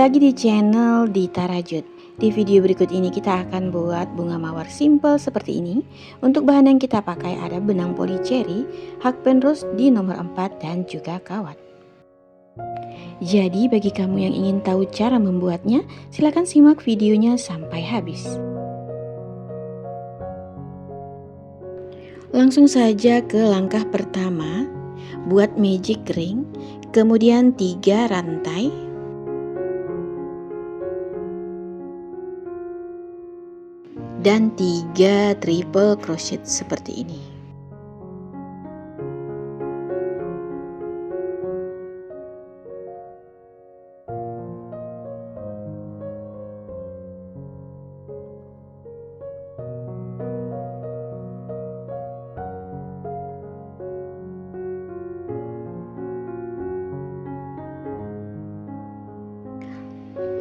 lagi di channel Dita Rajut. Di video berikut ini kita akan buat bunga mawar simple seperti ini. Untuk bahan yang kita pakai ada benang polycherry, hakpen rose di nomor 4 dan juga kawat. Jadi bagi kamu yang ingin tahu cara membuatnya, silahkan simak videonya sampai habis. Langsung saja ke langkah pertama, buat magic ring, kemudian 3 rantai. Dan 3 triple crochet seperti ini.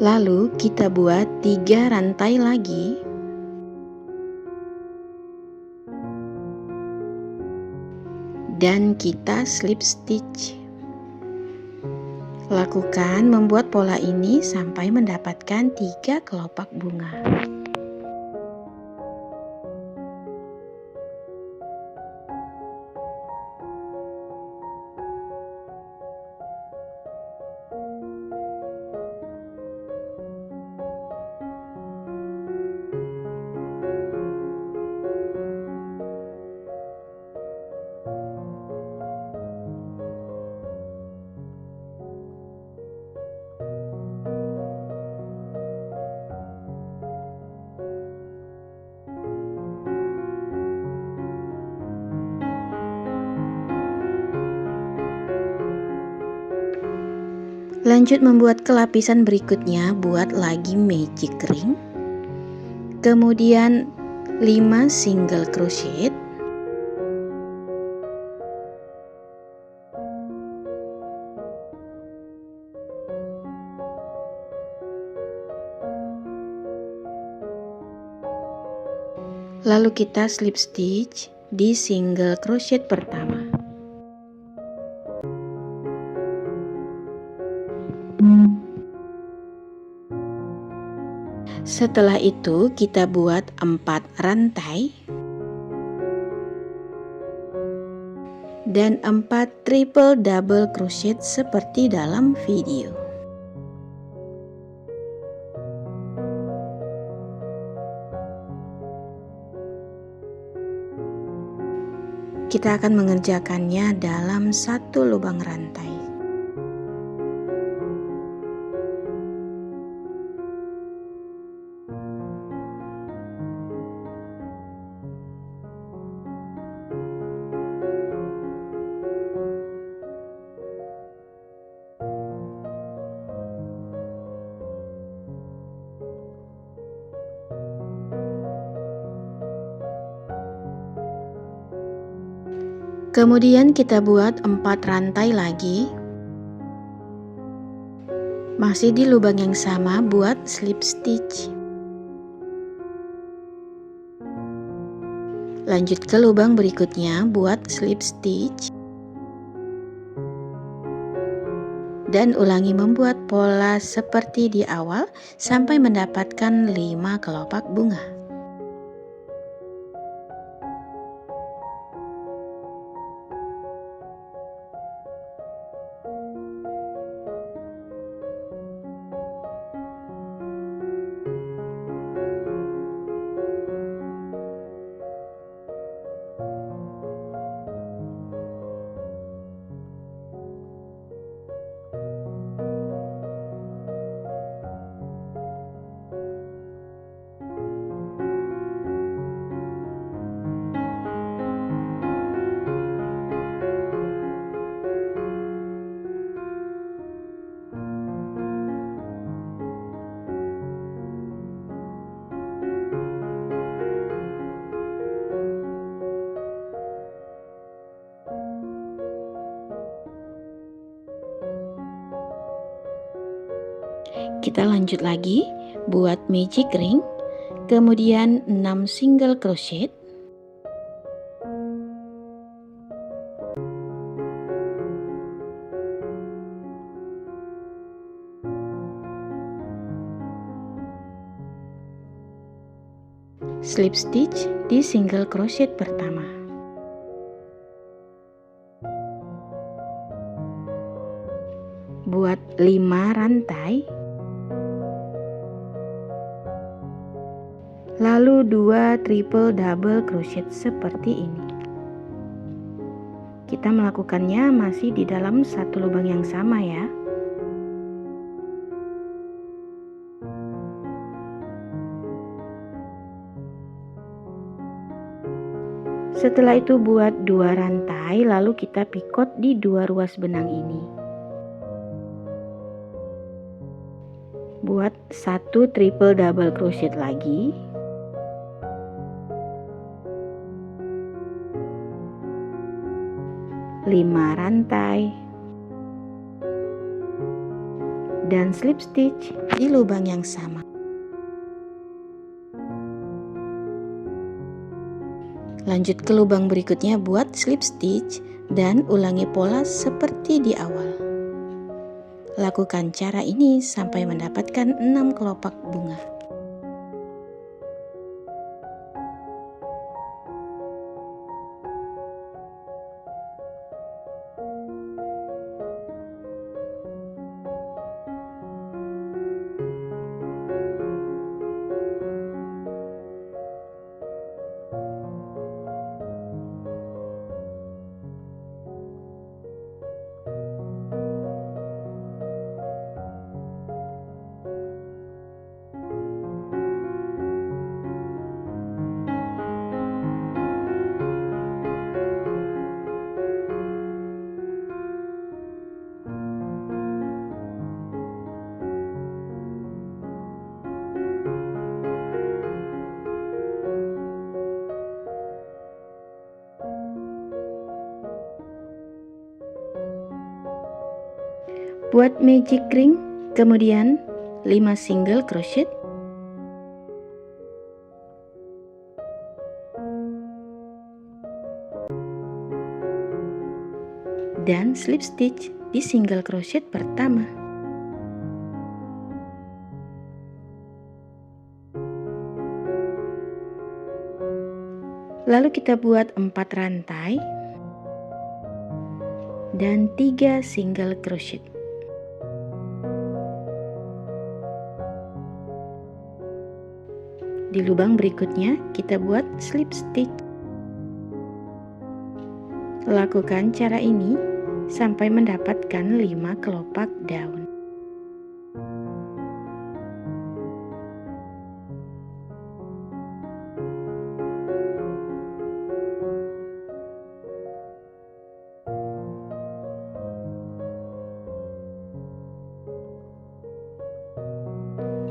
Lalu kita buat 3 rantai lagi. Dan kita slip stitch. Lakukan membuat pola ini sampai mendapatkan 3 kelopak bunga. Lanjut membuat kelapisan berikutnya, buat lagi magic ring. Kemudian 5 single crochet. Lalu kita slip stitch di single crochet pertama. Setelah itu kita buat 4 rantai dan 4 triple double crochet seperti dalam video. Kita akan mengerjakannya dalam satu lubang rantai. Kemudian kita buat 4 rantai lagi. Masih di lubang yang sama, buat slip stitch. Lanjut ke lubang berikutnya, buat slip stitch. Dan ulangi membuat pola seperti di awal sampai mendapatkan 5 kelopak bunga. Kita lanjut lagi, buat magic ring, kemudian 6 single crochet. slip stitch di single crochet pertama. Buat 5 rantai, lalu 2 triple double crochet seperti ini. Kita melakukannya masih di dalam satu lubang yang sama ya. Setelah itu buat 2 rantai, lalu kita pikot di 2 ruas benang ini. Buat 1 triple double crochet lagi. Lima rantai. Dan slip stitch di lubang yang sama. Lanjut ke lubang berikutnya buat slip stitch dan ulangi pola seperti di awal. Lakukan cara ini sampai mendapatkan 6 kelopak bunga. Buat magic ring, kemudian 5 single crochet, dan slip stitch di single crochet pertama. Lalu kita buat 4 rantai dan 3 single crochet. Di lubang berikutnya kita buat slip stitch. Lakukan cara ini sampai mendapatkan 5 kelopak daun.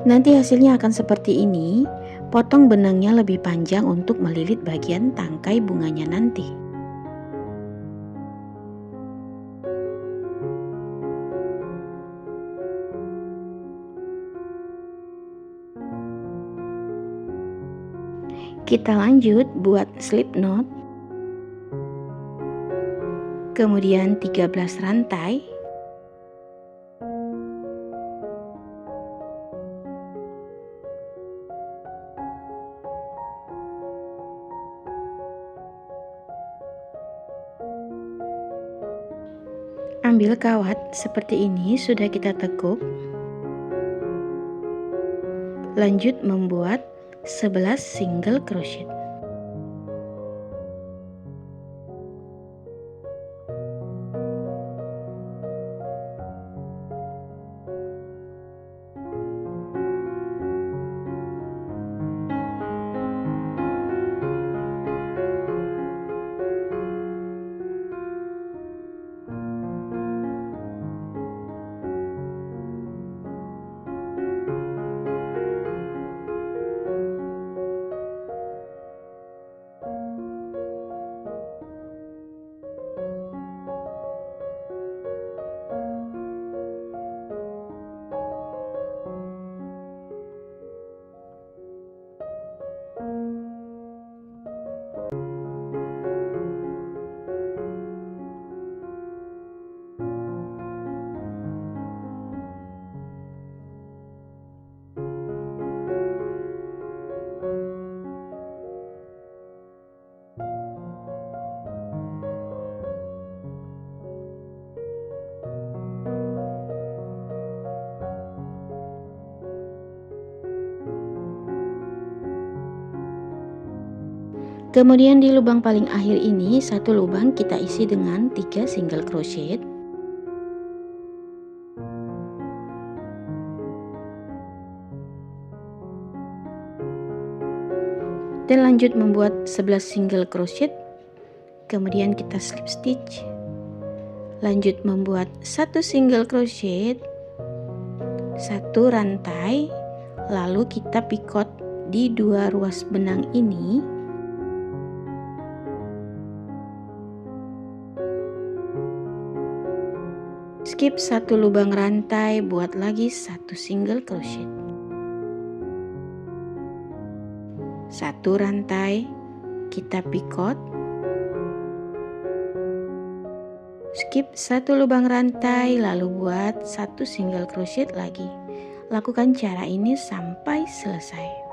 Nanti hasilnya akan seperti ini. Potong benangnya lebih panjang untuk melilit bagian tangkai bunganya nanti. Kita lanjut buat slip knot. Kemudian 13 rantai. Ambil kawat seperti ini, sudah kita tekuk. Lanjut membuat 11 single crochet. Kemudian di lubang paling akhir ini, satu lubang kita isi dengan 3 single crochet. Dan lanjut membuat 11 single crochet. Kemudian kita slip stitch. Lanjut membuat 1 single crochet, 1 rantai, lalu kita picot di 2 ruas benang ini. Skip 1 lubang rantai, buat lagi 1 single crochet. 1 rantai, kita picot. Skip 1 lubang rantai, lalu buat 1 single crochet lagi. Lakukan cara ini sampai selesai.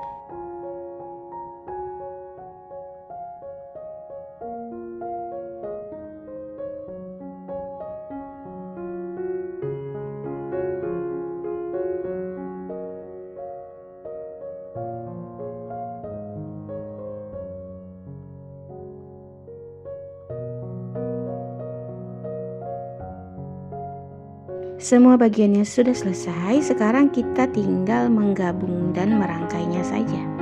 Semua bagiannya sudah selesai, sekarang kita tinggal menggabung dan merangkainya saja.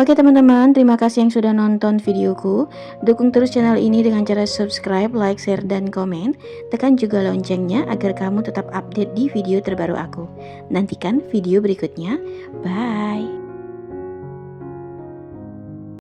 Oke teman-teman, terima kasih yang sudah nonton videoku. Dukung terus channel ini dengan cara subscribe, like, share, dan komen. Tekan juga loncengnya agar kamu tetap update di video terbaru aku. Nantikan video berikutnya. Bye!